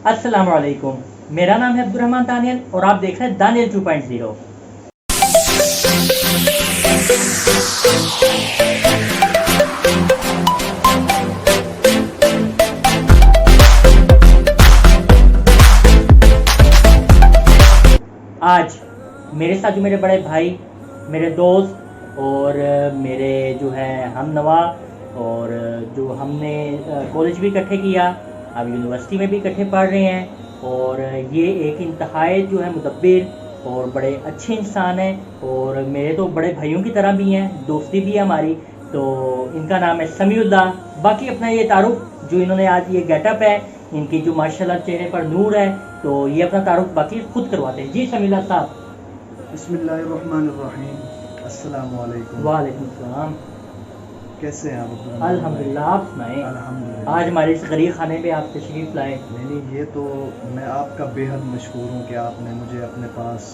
अस्सलामु अलैकुम, मेरा नाम है अब्दुर्रहमान दानियल और आप देख रहे हैं दानियल 2.0। आज मेरे साथ जो मेरे बड़े भाई, मेरे दोस्त और मेरे जो है हमनवा और जो हमने कॉलेज भी इकट्ठे किया, अब यूनिवर्सिटी में भी इकट्ठे पढ़ रहे हैं, और ये एक इंतहाई जो है मुदब्बिर और बड़े अच्छे इंसान हैं और मेरे तो बड़े भाइयों की तरह भी हैं, दोस्ती भी है हमारी। तो इनका नाम है समीउल्लाह। बाकी अपना ये तारुफ जो इन्होंने आज ये गेटअप है, इनकी जो माशाल्लाह चेहरे पर नूर है, तो ये अपना तारुफ बाकी खुद करवाते हैं। जी समीउल्लाह साहब। बिस्मिल्लाहिर्रहमानिर्रहीम, अस्सलामु अलैकुम। वालेकुम सलाम। कैसे हैं आप? अल्हम्दुलिल्लाह, आप सुनाएं। अल्हम्दुलिल्लाह। आज हमारे इस गरीब खाने पे आप तशरीफ़ लाए। नहीं, ये तो मैं आपका बेहद मशकूर हूँ कि आपने मुझे अपने पास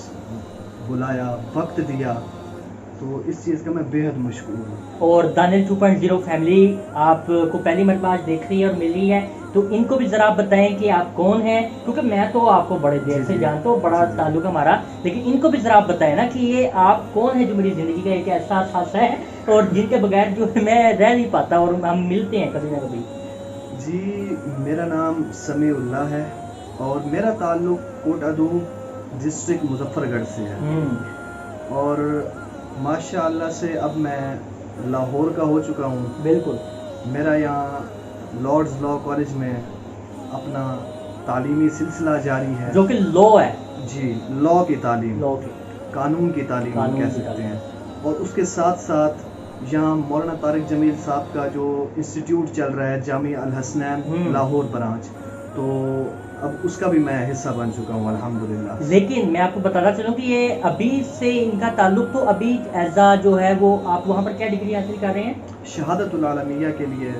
बुलाया, वक्त दिया, तो इस चीज़ का मैं बेहद मशकूर हूँ। और दानियल 2.0 फैमिली आपको पहली मरतबा आज देख रही है और मिल रही है, तो इनको भी ज़रा आप बताएं कि आप कौन हैं, क्योंकि मैं तो आपको बड़े देर से जानता हूँ, बड़ा ताल्लुक हमारा, लेकिन इनको भी ज़रा आप बताएं ना कि ये आप कौन है जो मेरी ज़िंदगी का एक ऐसा हादसा है और जिनके बगैर जो है मैं रह नहीं पाता और हम मिलते हैं कभी ना कभी। जी, मेरा नाम समीउल्लाह है और मेरा ताल्लुक़ कोट अदूब डिस्ट्रिक्ट मुजफ्फरगढ़ से है, और माशाअल्लाह से अब मैं लाहौर का हो चुका हूँ। बिल्कुल। मेरा यहाँ लॉर्ड्स लॉ कॉलेज में अपना तालीमी सिलसिला जारी है, जो कि लॉ है। जी, लॉ की तालीम, लॉ की, कानून की तालीम कानून कह की सकते तालीम। हैं। और उसके साथ साथ यहाँ मौलाना तारिक जमील साहब का जो इंस्टीट्यूट चल रहा है, जामिया अल हसनैन लाहौर ब्रांच, तो अब उसका भी मैं हिस्सा बन चुका हूँ अल्हम्दुलिल्लाह। लेकिन मैं आपको बताना चलूँ कि ये अभी से इनका ताल्लुक तो अभी एज़ा जो है वो आप वहाँ पर क्या डिग्री हासिल कर रहे हैं? शहादतुल आलमिया के लिए।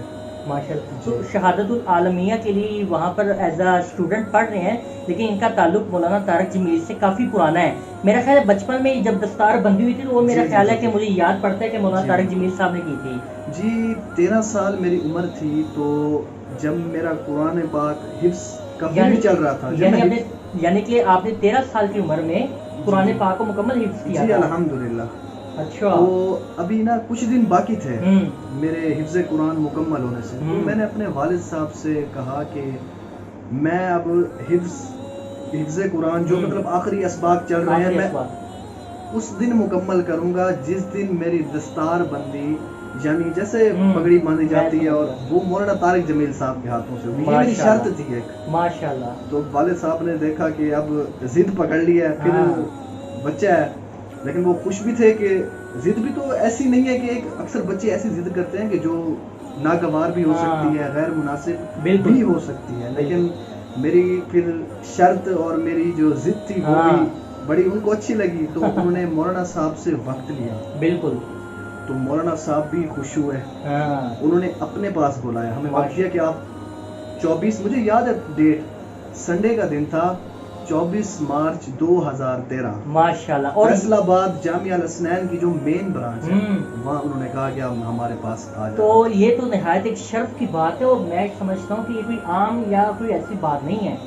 माशाल्लाह। तो शहादतुल आलमिया के लिए वहाँ पर एज आ स्टूडेंट पढ़ रहे हैं, लेकिन इनका ताल्लुक मौलाना तारिक जमील से काफ़ी पुराना है। मेरा ख्याल है बचपन में जब दस्तार बंदी हुई थी तो वो मेरा ख्याल है कि मुझे याद पड़ता है कि मौलाना तारिक जमील साहब ने की थी। जी, 13 साल मेरी उम्र थी, तो जब मेरा कुरान पाक हिफ्स का भी चल रहा था, यानी कि आपने 13 साल की उम्र में कुरान पाक को मुकम्मल हिफ्स किया जी था? अल्हम्दुलिल्लाह। अच्छा। तो अभी ना कुछ दिन बाकी थे मेरे हिफ्ज़ कुरान मुकम्मल होने से, तो मैंने अपने वालिद साहब से कहा कि मैं अब हिफ्ज़ कुरान जो मतलब आखिरी असबाक चल रहे हैं, मैं उस दिन मुकम्मल करूंगा जिस दिन मेरी दस्तार बंदी, यानी जैसे पगड़ी बांधी जाती है, और वो मौलाना तारिक जमील साहब के हाथों से, ये मेरी शर्त थी एक। माशाल्लाह। तो वालिद साहब ने देखा कि अब जिद पकड़ ली है, फिर बच्चा है, लेकिन वो खुश भी थे कि जिद भी तो ऐसी नहीं है कि एक अक्सर बच्चे ऐसी जिद करते हैं कि जो नागवार भी हो सकती है, गैर मुनासिब भी हो सकती है, लेकिन मेरी फिर शर्त और मेरी जो जिद थी वो भी बड़ी उनको अच्छी लगी, तो उन्होंने मौलाना साहब से वक्त लिया। बिल्कुल। तो मौलाना साहब भी खुश हुए, उन्होंने अपने पास बुलाया, हमें वक्त दिया कि आप 24, मुझे याद है डेट, संडे का दिन था, 24 मार्च 2013, माशाल्लाह। और फैसलाबाद जामिया अल हसनैन की जो मेन ब्रांच है, वहाँ उन्होंने कहा कि आप हमारे पास आ जाओ। तो ये तो निहायत एक शर्फ की बात है और मैं समझता हूँ कि ये कोई आम या कोई ऐसी बात नहीं है,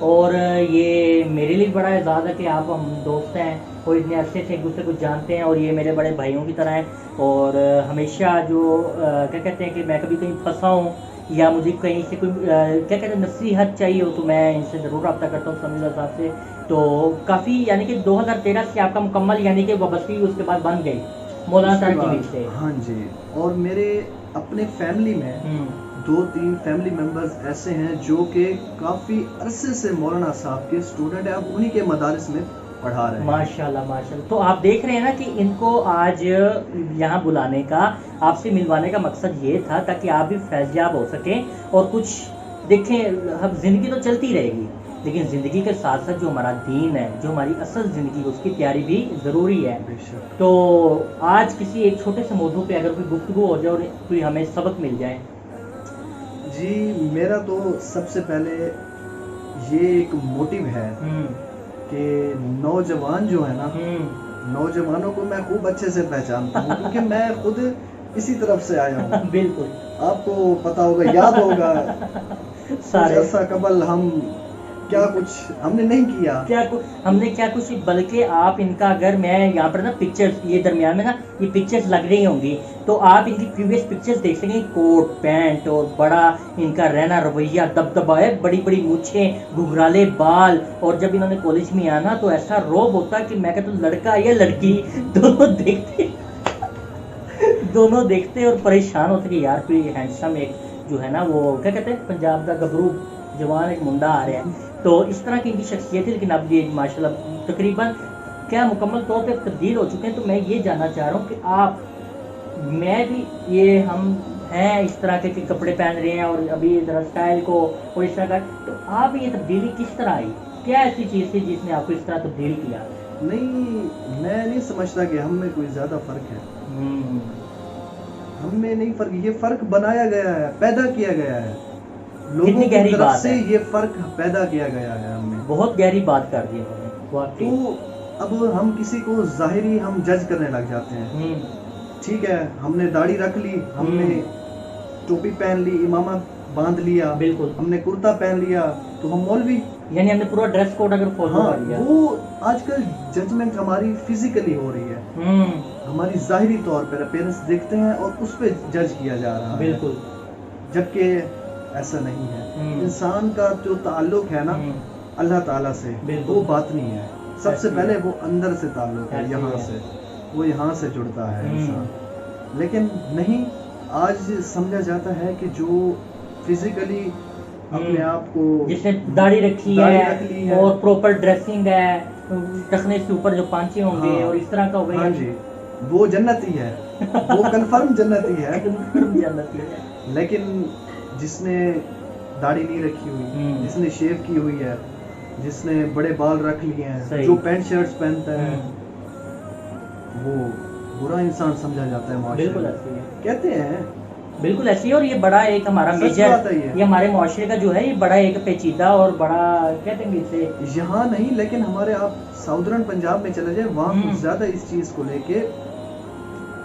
और ये मेरे लिए बड़ा एजाज़ है कि आप हम दोस्त हैं और इतने अरसे से एक दूसरे को जानते हैं और ये मेरे बड़े भाइयों की तरह हैं। और हमेशा जो क्या कहते हैं कि मैं कभी कहीं फंसा हूँ या मुझे कहीं से कोई क्या कहते हैं नसीहत चाहिए हो, तो मैं इनसे ज़रूर रब्ता करता हूँ समीउल्लाह साहब से। तो काफ़ी यानी कि 2013 से आपका मुकम्मल यानी कि वाबस्ती उसके बाद बन गई मौलाना तारिक जमील से। हाँ जी। और मेरे अपने फैमिली में 2-3 फैमिली मेंबर्स ऐसे हैं जो कि काफ़ी अरसे से मौलाना साहब के स्टूडेंट हैं, अब उन्हीं के मदारिस में पढ़ा रहे हैं। माशाल्लाह माशाल्लाह। तो आप देख रहे हैं ना कि इनको आज यहाँ बुलाने का, आपसे मिलवाने का मकसद ये था ताकि आप भी फैज़याब हो सकें और कुछ देखें। अब ज़िंदगी तो चलती रहेगी, लेकिन ज़िंदगी के साथ साथ जो हमारा दीन है, जो हमारी असल ज़िंदगी, उसकी तैयारी भी ज़रूरी है। तो आज किसी एक छोटे से मौजू पे अगर कोई गुफ्तगू हो जाए और कोई हमें सबक मिल जाए। जी, मेरा तो सबसे पहले ये एक मोटिव है कि नौजवान जो है ना, नौजवानों को मैं खूब अच्छे से पहचानता हूँ क्योंकि मैं खुद इसी तरफ से आया हूँ। बिल्कुल। आपको पता होगा, याद होगा, सारे ऐसा कबल हम کیا کچھ ہم نے نہیں کیا، ہم نے کیا کچھ، بلکہ آپ ان کا اگر میں یہاں پر نا پکچرز یہ درمیان میں نا یہ پکچرز لگ رہی ہوں گی تو آپ ان کی پریویس پکچرز دیکھ سکیں، کوٹ پینٹ اور بڑا ان کا رہنا رویہ، دبدبا ہے، بڑی بڑی مونچھیں، گھگرالے بال، اور جب انہوں نے کالج میں آنا تو ایسا روب ہوتا کہ میں کہتا ہوں لڑکا یا لڑکی دونوں دیکھتے اور پریشان ہوتے کہ یار کوئی ہینڈسم ایک جو ہے نا وہ کیا کہتے ہیں پنجاب کا گبرو جوان ایک منڈا آ رہا ہے. تو اس طرح کی ان کی شخصیت ہے. لیکن اب یہ ماشاء اللہ تقریباً کیا مکمل طور پہ تبدیل ہو چکے ہیں. تو میں یہ جاننا چاہ رہا ہوں کہ آپ میں بھی یہ ہم ہیں اس طرح کے کپڑے پہن رہے ہیں اور ابھی ذرا اسٹائل کو اور اس طرح کا، تو آپ یہ تبدیلی کس طرح آئی؟ کیا ایسی چیز تھی جس نے آپ کو اس طرح تبدیل کیا؟ نہیں، میں نہیں سمجھتا کہ ہم میں کوئی زیادہ فرق ہے. ہم میں نہیں فرق، یہ فرق بنایا گیا ہے، پیدا کیا گیا ہے، لوگوں کی طرف سے یہ فرق پیدا کیا گیا ہے. ہم نے بہت گہری بات کر دی. تو اب ہم کسی کو ظاہری ہم جج کرنے لگ جاتے ہیں. ٹھیک ہے، ہم نے داڑھی رکھ لی، ہم نے ٹوپی پہن لی، امامہ باندھ لیا، بالکل ہم نے کرتا پہن لیا تو ہم مولوی، یعنی ہم نے پورا ڈریس کوڈ اگر فالو کر لیا. وہ آج کل ججمنٹ ہماری فزیکلی ہو رہی ہے، ہماری ظاہری طور پر پیرنٹس دیکھتے ہیں اور اس پہ جج کیا جا رہا ہے. بالکل، جبکہ ایسا نہیں ہے. انسان کا جو تعلق ہے نا اللہ تعالیٰ سے، وہ بات نہیں ہے. سب سے پہلے وہ اندر سے تعلق ہے، یہاں سے وہ یہاں سے جڑتا ہے انسان. لیکن نہیں، آج سمجھا جاتا ہے کہ جو فزیکلی اپنے آپ کو جس نے داڑھی رکھی ہے اور پراپر ڈریسنگ ہے، ٹخنے سے اوپر جو پانچے ہوں گے اور اس طرح کا ہو گیا، ہاں جی، وہ جنتی ہے، وہ کنفرم جنتی ہے. لیکن جس نے داڑھی نہیں رکھی ہوئی، جس نے شیو کی ہوئی ہے، جس نے بڑے بال رکھ لیے ہیں، جو پینٹ شرٹس پہنتا ہے، وہ برا انسان سمجھا جاتا ہے معاشرے میں. کہتے ہیں بالکل ایسی ہے. اور یہ بڑا ایک ہمارا میجر، یہ ہمارے معاشرے کا جو ہے یہ بڑا ایک پیچیدہ اور بڑا کہتے ہیں اسے، یہاں نہیں لیکن ہمارے آپ ساؤدرن پنجاب میں چلے جائیں، وہاں کچھ زیادہ اس چیز کو لے کے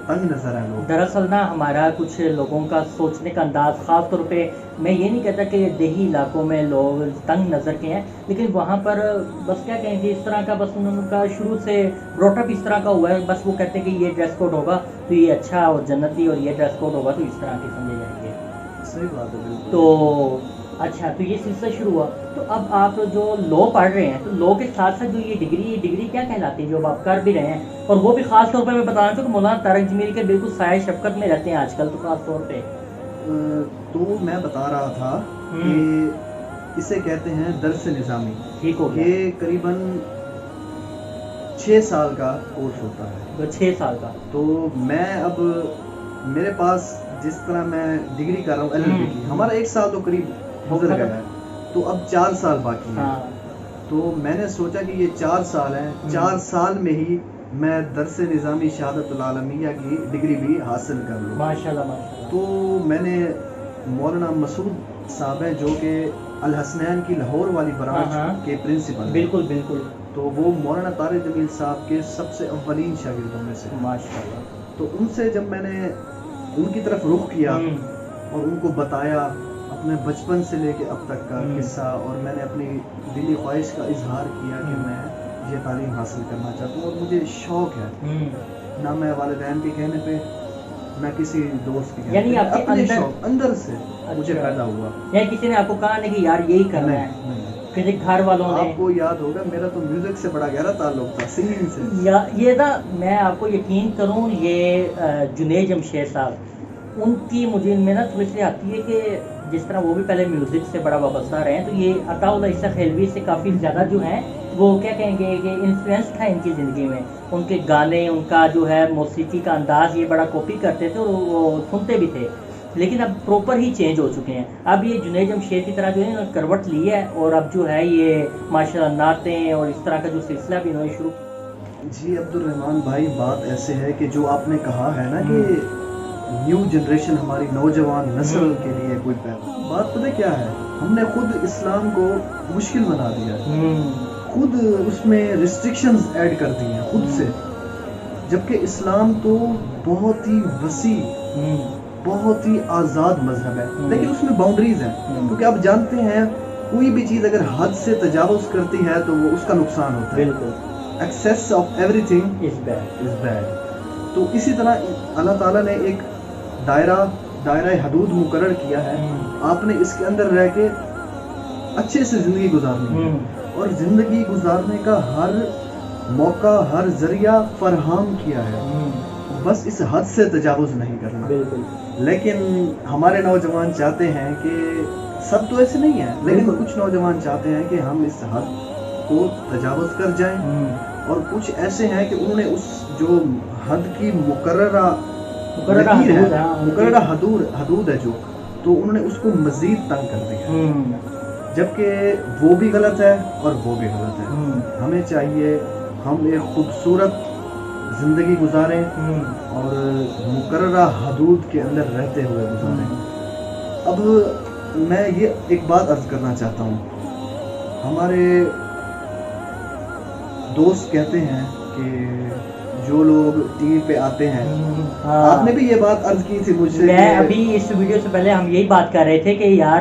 تنگ نظر ہے لوگ. دراصل نا ہمارا کچھ لوگوں کا سوچنے کا انداز، خاص طور پہ میں یہ نہیں کہتا کہ دیہی علاقوں میں لوگ تنگ نظر کے ہیں، لیکن وہاں پر بس کیا کہیں گے اس طرح کا، بس ان کا شروع سے بروٹ اپ اس طرح کا ہوا ہے. بس وہ کہتے ہیں کہ یہ ڈریس کوڈ ہوگا تو یہ اچھا اور جنتی، اور یہ ڈریس کوڈ ہوگا تو اس طرح کے سمجھے جائیں گے. صحیح بات ہے. تو اچھا، تو یہ سلسلہ شروع ہوا. تو اب آپ جو لو پڑھ رہے ہیں تو لو کے ساتھ ساتھ جو یہ ڈگری کیا کہلاتی ہے جو آپ کر بھی رہے ہیں، اور وہ بھی خاص طور پہ میں بتانا چاہوں کہ مولانا طارق جمیل کے بالکل سایہ شفقت میں رہتے ہیں آج کل. تو خاص طور پہ تو میں بتا رہا تھا کہ اسے کہتے ہیں درس نظامی. ٹھیک ہو گیا. یہ قریباً 6 سال کا کورس ہوتا ہے. 6 سال کا. تو میں اب میرے پاس جس طرح میں ڈگری کر رہا ہوں LLB کی، ہمارا 1 سال تو قریب گزر گیا ہے، تو اب 4 سال باقی ہے. تو میں نے سوچا کہ یہ 4 سال ہیں، 4 سال میں ہی میں درس نظامی شہادت العالمیہ کی ڈگری بھی حاصل کر لوں. ماشاءاللہ ماشاءاللہ. تو میں نے مولانا مسعود صاحب ہیں جو کہ الحسنین کی لاہور والی برانچ کے پرنسپل. بالکل بالکل. تو وہ مولانا طارق جمیل صاحب کے سب سے اولین شاگردوں میں سے. ماشاءاللہ. تو ان سے جب میں نے ان کی طرف رخ کیا اور ان کو بتایا اپنے بچپن سے لے کے اب تک کا قصہ، اور میں نے اپنی دلی خواہش کا اظہار کیا کہ میں یہ تعلیم حاصل کرنا چاہتا ہوں اور مجھے شوق ہے، نہ میں والدین کے کہنے پہ نہ کسی دوست کے کہنے پہ، اپنے شوق اندر سے مجھے پیدا ہوا. یعنی کسی نے آپ کو کہا نہیں کہ یار یہی کرنا ہے؟ کسی گھر والوں نے؟ آپ کو یاد ہوگا میرا تو میوزک سے بڑا گہرا تعلق تھا، سنگنگ سے. یہ نا میں آپ کو یقین کروں، یہ جنید جمشید صاحب ان کی مجھے میں نا تھوڑی سی آتی ہے کہ جس طرح وہ بھی پہلے میوزک سے بڑا وابستہ رہے ہیں، تو یہ عطا اللہ عیسیٰ خیلوی سے کافی زیادہ جو ہیں وہ کیا کہیں گے کہ انفلوئنس تھا ان کی زندگی میں. ان کے گانے، ان کا جو ہے موسیقی کا انداز یہ بڑا کاپی کرتے تھے اور وہ سنتے بھی تھے. لیکن اب پراپر ہی چینج ہو چکے ہیں. اب یہ جنید جمشید کی طرح جو ہے کروٹ لی ہے اور اب جو ہے یہ ماشاءاللہ نعتیں اور اس طرح کا جو سلسلہ بھی انہوں نے شروع کیا. جی عبد الرحمن بھائی، بات ایسے ہے کہ جو آپ نے کہا ہے نا کہ نیو جنریشن ہماری نوجوان نسل کے لیے کوئی پیغام، بات پتہ کیا ہے، ہم نے خود اسلام کو مشکل بنا دیا ہے، خود اس میں ریسٹرکشنز ایڈ کر دی ہیں خود سے، جبکہ اسلام تو بہت ہی وسیع، بہت ہی آزاد مذہب ہے، لیکن اس میں باؤنڈریز ہیں. کیونکہ آپ جانتے ہیں کوئی بھی چیز اگر حد سے تجاوز کرتی ہے تو وہ اس کا نقصان ہوتا ہے. بالکل. Access of every thing is bad. تو اسی طرح اللہ تعالیٰ نے ایک دائرہ حدود مقرر کیا ہے. آپ نے اس کے اندر رہ کے اچھے سے زندگی گزارنی ہے، اور زندگی گزارنے کا ہر موقع، ہر ذریعہ فراہم کیا ہے. بس اس حد سے تجاوز نہیں کرنا. بالکل. لیکن ہمارے نوجوان چاہتے ہیں کہ سب تو ایسے نہیں ہیں، لیکن کچھ نوجوان چاہتے ہیں کہ ہم اس حد کو تجاوز کر جائیں، اور کچھ ایسے ہیں کہ انہوں نے اس جو حد کی مقررہ حدود ہے جو، تو انہوں نے اس کو مزید تنگ کر دیا، جبکہ وہ بھی غلط ہے اور وہ بھی غلط ہے. ہمیں چاہیے ہم ایک خوبصورت زندگی گزاریں اور مقررہ حدود کے اندر رہتے ہوئے گزاریں. اب میں یہ ایک بات عرض کرنا چاہتا ہوں. ہمارے دوست کہتے ہیں کہ جو لوگ ٹی وی پہ آتے ہیں، آپ نے بھی یہ بات عرض کی تھی مجھ سے. میں ابھی اس ویڈیو سے پہلے ہم یہی بات کر رہے تھے کہ یار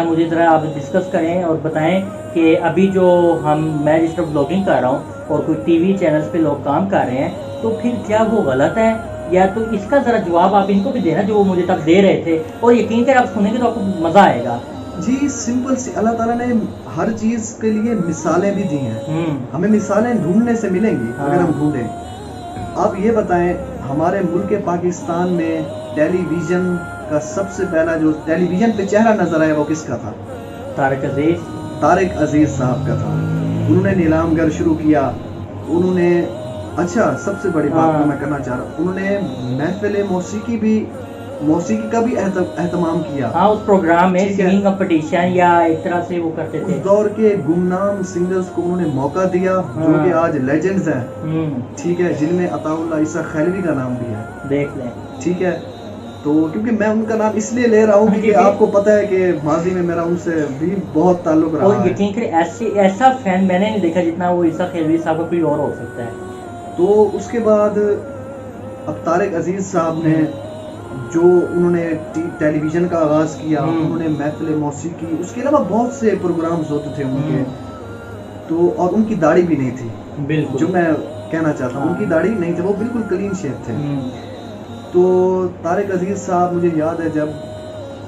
مجھے ذرا آپ ڈسکس کریں اور بتائیں کہ ابھی جو میں جس طرح بلاگنگ کر رہا ہوں اور کوئی ٹی وی چینلز پہ لوگ کام کر رہے ہیں، تو پھر کیا وہ غلط ہے؟ یا تو اس کا ذرا جواب آپ ان کو بھی دینا جو وہ مجھے تب دے رہے تھے، اور یقین کر آپ سنیں گے تو آپ کو مزہ آئے گا. جی سمپل سی، اللہ تعالیٰ نے ہر چیز کے لیے مثالیں بھی دی ہیں. ہمیں مثالیں ڈھونڈنے سے ملیں گی اگر ہم ڈھونڈیں. آپ یہ بتائیں، ہمارے ملک پاکستان میں ٹیلی ویژن کا سب سے پہلا جو ٹیلی ویژن پہ چہرہ نظر آیا وہ کس کا تھا؟ طارق عزیز صاحب کا تھا. انہوں نے نیلام گر شروع کیا. انہوں نے سب سے بڑی بات میں کرنا چاہ رہا ہوں، انہوں نے محفل موسیقی کا بھی اہتمام کیا. اس پروگرام میں سنگنگ کمپٹیشن یا ایک طرح سے وہ کرتے تھے. اس دور کے گمنام سنگرز کو انہوں نے موقع دیا جو کہ آج لیجنڈز ہیں، ٹھیک ہے، جن میں عطا اللہ عیسیٰ خیلوی کا نام بھی ہے. دیکھ لیں، ٹھیک ہے. تو کیونکہ میں ان کا نام اس لیے لے رہا ہوں کہ آپ کو پتہ ہے کہ ماضی میں میرا ان سے بھی بہت تعلق رہا ہے. اور یقین کریں ایسا فین میں نے نہیں دیکھا جتنا وہ عیسیٰ خیلوی صاحب کا کوئی اور ہو سکتا ہے. تو اس کے بعد اب طارق عزیز صاحب نے جو انہوں نے ٹیلی ویژن کا آغاز کیا، انہوں نے محفل موسیقی، اس کے علاوہ بہت سے پروگرامز ہوتے تھے ان کے. تو اور ان کی داڑھی بھی نہیں تھی. بالکل، جو میں کہنا چاہتا ہوں، ان کی داڑھی نہیں تھی، وہ بالکل کلین شیو تھے. تو طارق عزیز صاحب، مجھے یاد ہے جب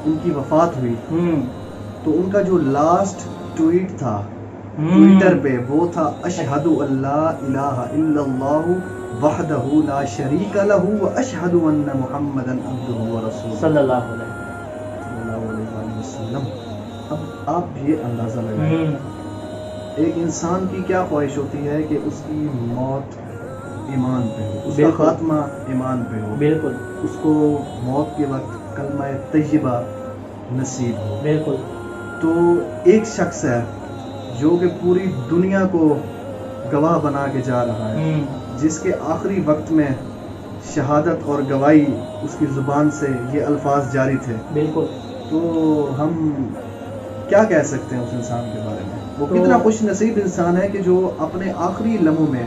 ان کی وفات ہوئی تو ان کا جو لاسٹ ٹویٹ تھا ٹویٹر پہ وہ تھا اشہد اللہ الہ الا اللہ وحدہ لا شریک لہ واشہد ان محمدا عبدہ ورسولہ صلی اللہ علیہ وسلم. اب آپ یہ اندازہ لگائیں ایک انسان کی کیا خواہش ہوتی ہے کہ اس کی موت ایمان پہ ہو، اس کا خاتمہ ایمان پہ ہو. بالکل، اس کو موت کے وقت کلمہ طیبہ نصیب ہو. بالکل. تو ایک شخص ہے جو کہ پوری دنیا کو گواہ بنا کے جا رہا ہے، جس کے آخری وقت میں شہادت اور گواہی اس کی زبان سے یہ الفاظ جاری تھے. بالکل. تو ہم کیا کہہ سکتے ہیں اس انسان کے بارے میں؟ وہ کتنا خوش نصیب انسان ہے کہ جو اپنے آخری لمحوں میں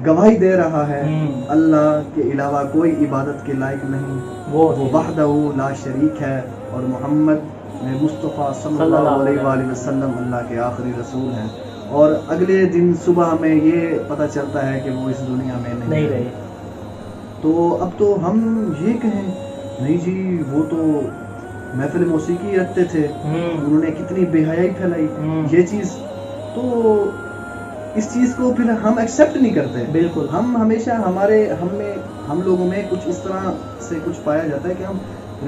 گواہی دے رہا ہے اللہ کے علاوہ کوئی عبادت کے لائق نہیں، وہ وحدہ لا شریک ہے، اور محمد مصطفیٰ صلی اللہ علیہ وآلہ وسلم اللہ کے آخری رسول ہیں. اور اگلے دن صبح ہمیں یہ پتہ چلتا ہے کہ وہ اس دنیا میں نہیں رہے. تو اب تو ہم یہ کہیں نہیں جی وہ تو محفل موسیقی رکھتے تھے، انہوں نے کتنی بے حیائی پھیلائی یہ چیز، تو اس چیز کو پھر ہم ایکسیپٹ نہیں کرتے. بالکل. ہم ہمیشہ ہم لوگوں میں کچھ اس طرح سے کچھ پایا جاتا ہے کہ ہم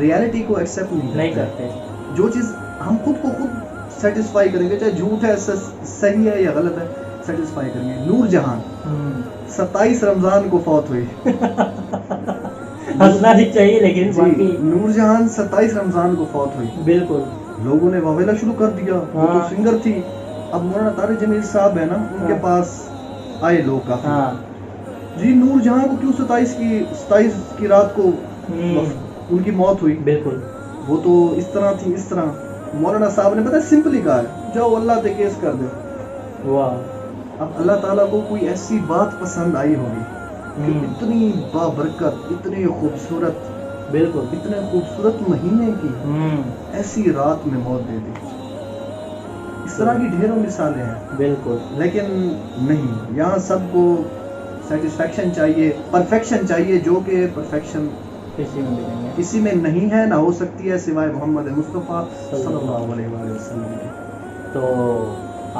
ریالٹی کو ایکسیپٹ نہیں کرتے. جو چیز ہم خود کو خود سیٹسفائی کریں گے، چاہے جھوٹ ہے، صحیح ہے یا غلط ہے، سیٹسفائی کریں گے. نور جہاں 27 رمضان کو فوت ہوئی. ہنسنا نہیں چاہیے لیکن جی، نور جہاں 27 رمضان کو فوت ہوئی. بالکل. لوگوں نے واویلا شروع کر دیا، وہ تو سنگر تھی. اب مولانا طارق جمیل صاحب ہے نا، ان کے پاس آئے لوگ کافی، جی نور جہاں کو کیوں 27 کی رات کو ان کی موت ہوئی؟ بالکل. وہ تو اس طرح تھی، اس طرح. مولانا صاحب نے پتہ سمپلی کہا ہے جاؤ اللہ پہ کیس کر دو. واہ. اب اللہ تعالیٰ کو کوئی ایسی بات پسند آئی ہوگی کہ اتنی بابرکت، اتنی خوبصورت، بالکل اتنے خوبصورت مہینے کی ایسی رات میں موت دے دی. इस तरह की ढेरों मिसालें हैं। बिल्कुल। लेकिन नहीं, यहाँ सबको सेटिस्फेक्शन चाहिए, परफेक्शन चाहिए, जो कि परफेक्शन किसी में भी नहीं है। किसी में नहीं है, ना हो सकती है सिवाय मोहम्मद मुस्तफ़ा सल्लल्लाहु अलैहि वसल्लम के। तो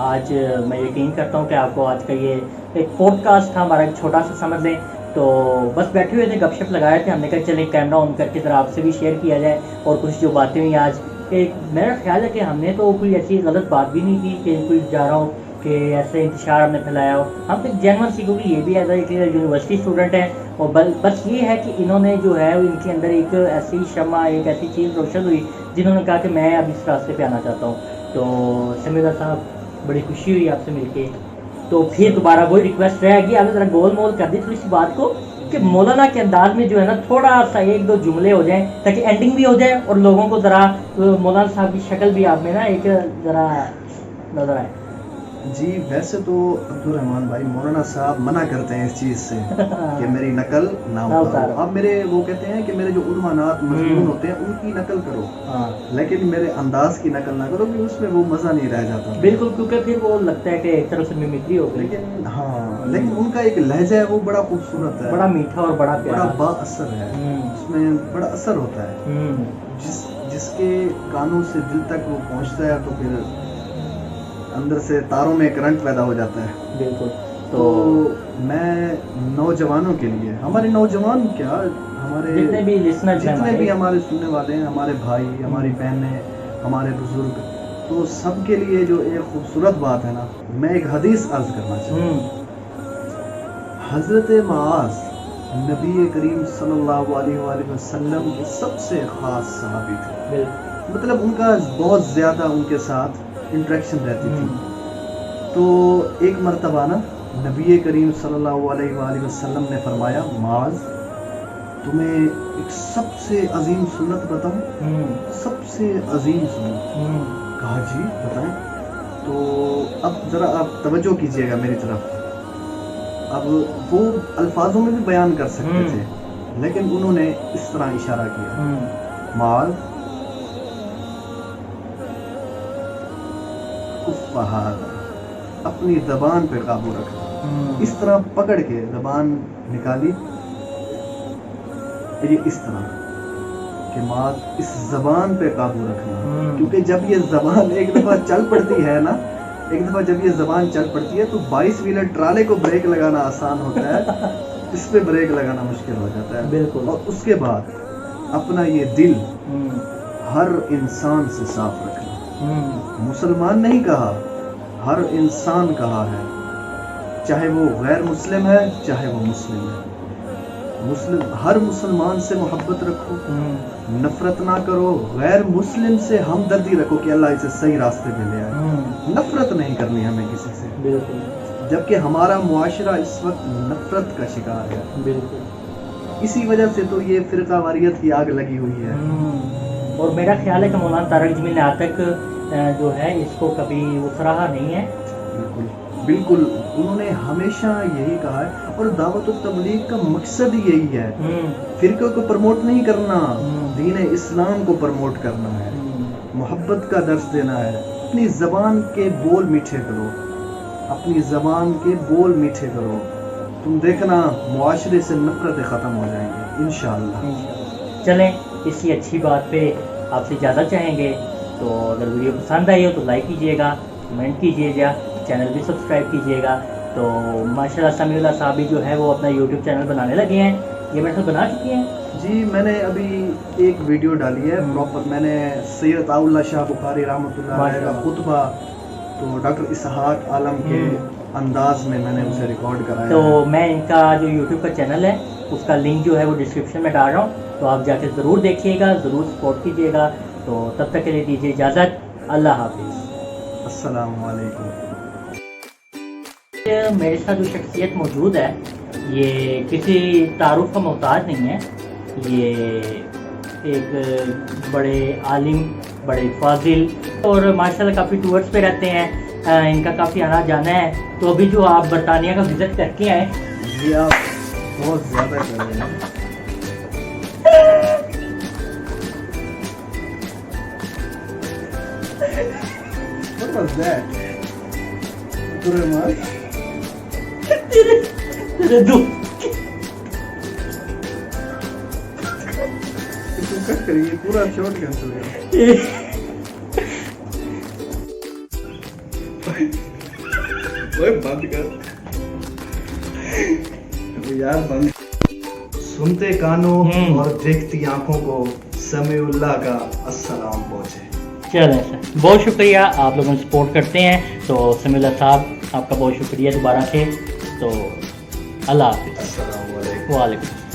आज मैं यकीन करता हूँ कि आपको आज का ये एक पॉडकास्ट था हमारा, एक छोटा सा समझ लें। तो बस बैठे हुए थे, गपशप लगाए थे, हमने कहा चले कैमरा ऑन करके ज़रा आपसे भी शेयर किया जाए और कुछ जो बातें हुई आज। एक मेरा ख्याल है कि हमने तो कोई ऐसी गलत बात भी नहीं की कि कोई जा रहा हूँ कि ऐसे इंतशार हमने फैलाया हो। हम तो जेनवन सी, क्योंकि ये भी एज एक यूनिवर्सिटी स्टूडेंट हैं और बस ये है कि इन्होंने जो है इनके अंदर एक ऐसी शम्मा, एक ऐसी चीज़ रोशन हुई जिन्होंने कहा कि मैं अब इस रास्ते पे आना चाहता हूँ। तो समीरा साहब, बड़ी खुशी हुई आपसे मिलके। तो फिर दोबारा वही रिक्वेस्ट रहेगी, आपने ज़रा गोल मोल कर दी थोड़ी सी बात को कि मौलाना के अंदाज में जो है ना थोड़ा सा एक दो जुमले हो जाएं ताकि एंडिंग भी हो जाए और लोगों को ज़रा मौलाना साहब की शक्ल भी आप में ना एक ज़रा नज़र आए। जी, वैसे तो अब्दुल रहमान भाई, मौलाना साहब मना करते हैं इस चीज़ से कि मेरी नकल ना उतारो। अब मेरे वो कहते हैं कि मेरे जो उन्वानात मजमून होते हैं उनकी नकल करो, लेकिन मेरे अंदाज की नकल ना करो, कि उसमें वो मज़ा नहीं रह जाता। बिल्कुल, क्योंकि फिर वो लगता है कि एक तरह से मिमिक्री हो गई। लेकिन हाँ, लेकिन उनका एक लहजा है वो बड़ा खूबसूरत है, बड़ा मीठा और बड़ा प्यारा, बड़ा बाअसर है, उसमें बड़ा असर होता है। जिसके कानों से दिल तक वो पहुँचता है तो फिर अंदर से तारों में करंट पैदा हो जाता है। बिल्कुल। तो मैं नौजवानों के लिए, हमारे नौजवान क्या, हमारे जितने भी लिसनर, जितने भी हमारे सुनने वाले हैं, हमारे भाई, हमारी बहनें, हमारे बुजुर्ग, तो सबके लिए जो एक खूबसूरत बात है ना, मैं एक हदीस अर्ज करना चाहता हूँ। हजरत माज नबी करीम सल्लल्लाहु अलैहि वसल्लम के सबसे खास सहाबी थे, मतलब उनका बहुत ज़्यादा उनके साथ इंटरेक्शन रहती थी। तो एक मर्तबा ना नबी करीम सल्लल्लाहु अलैहि वसल्लम ने फरमाया, माज तुम्हें एक सबसे अजीम सुन्नत बताऊं? सबसे अजीम सुन्नत। कहा जी बताएं। तो अब ज़रा आप तवज्जो कीजिएगा मेरी तरफ। अब वो अल्फाजों में भी बयान कर सकते थे, लेकिन उन्होंने इस तरह इशारा किया, माज अपनी ज़बान पे काबू रखना। इस तरह पकड़ के ज़बान निकाली, ये इस तरह कि माँ इस ज़बान पे काबू रखना, क्योंकि जब ये ज़बान एक दफ़ा चल पड़ती है ना, एक दफ़ा जब ये ज़बान चल पड़ती है तो 22 व्हीलर ट्राले को ब्रेक लगाना आसान होता है, इस पे ब्रेक लगाना मुश्किल हो जाता है। बिल्कुल। और उसके बाद अपना ये दिल हर इंसान से साफ रखना। मुसलमान नहीं कहा, हर इंसान कहा है, चाहे वो गैर मुस्लिम है चाहे वो मुस्लिम है। हर मुसलमान से मोहब्बत रखो, नफरत ना करो, गैर मुस्लिम से हमदर्दी रखो कि अल्लाह इसे सही रास्ते पे ले आए। नफरत नहीं करनी हमें किसी से, बिल्कुल। जबकि हमारा मुआशरा इस वक्त नफरत का शिकार है। बिल्कुल। इसी वजह से तो ये फिरका वारियत की आग लगी हुई है। और मेरा ख्याल है कि मौलाना तारक जमील ने आज तक जो है इसको कभी उतराहा नहीं है। बिल्कुल बिल्कुल, उन्होंने हमेशा यही कहा है, और दावत और तबलीग का मकसद ही यही है, फिरके को प्रमोट नहीं करना, दीन इस्लाम को प्रमोट करना है, मोहब्बत का दर्स देना है। अपनी ज़बान के बोल मीठे करो, अपनी ज़बान के बोल मीठे करो, तुम देखना मुआशरे से नफरतें ख़त्म हो जाएंगी इंशाअल्लाह। चलें, इसी अच्छी बात पे आपसे इजाज़त चाहेंगे। तो अगर वीडियो पसंद आई हो तो लाइक कीजिएगा, कमेंट कीजिएगा, चैनल भी सब्सक्राइब कीजिएगा। तो माशाल्लाह समीउल्लाह साहब भी जो है वो अपना यूट्यूब चैनल बनाने लगे हैं, ये मेरे साथ बना चुकी हैं। जी, मैंने अभी एक वीडियो डाली है प्रॉपर, मैंने सैयद आउल्ला शाह बुखारी रहमतुल्लाह अलैह का खुतबा तो डॉक्टर इसहाक आलम के अंदाज में मैंने उसे रिकॉर्ड कराया। तो मैं इनका जो यूट्यूब का चैनल है उसका लिंक जो है वो डिस्क्रिप्शन में डाल रहा हूँ, तो आप जाके ज़रूर देखिएगा, ज़रूर सपोर्ट कीजिएगा। तो तब तक के लिए दीजिए इजाज़त, अल्लाह हाफिज़, अस्सलामु अलैकुम। मेरे साथ जो शख्सियत मौजूद है ये किसी तारुफ का मोहताज नहीं है, ये एक बड़े आलिम, बड़े फाजिल और माशाल्लाह काफ़ी टूर्स पे रहते हैं, इनका काफ़ी आना जाना है। तो अभी जो आप बरतानिया का विज़िट करके आए, जी आप बहुत ज़्यादा कर रहे हैं। was that? Abdurrahman? तेरे दो इसको कट करिए, पूरा शॉट कैंसिल गया। ओए बंद कर यार, बंद। सुनते कानों और देखती आंखों को समीउल्लाह का अस्सलाम पहुंचे। चलें सर, बहुत शुक्रिया, आप लोगों ने सपोर्ट करते हैं, तो समीउल्लाह साहब आपका बहुत शुक्रिया दोबारा से। तो अल्लाह हाफिज़। अस्सलाम वालेकुम। वालेकुम।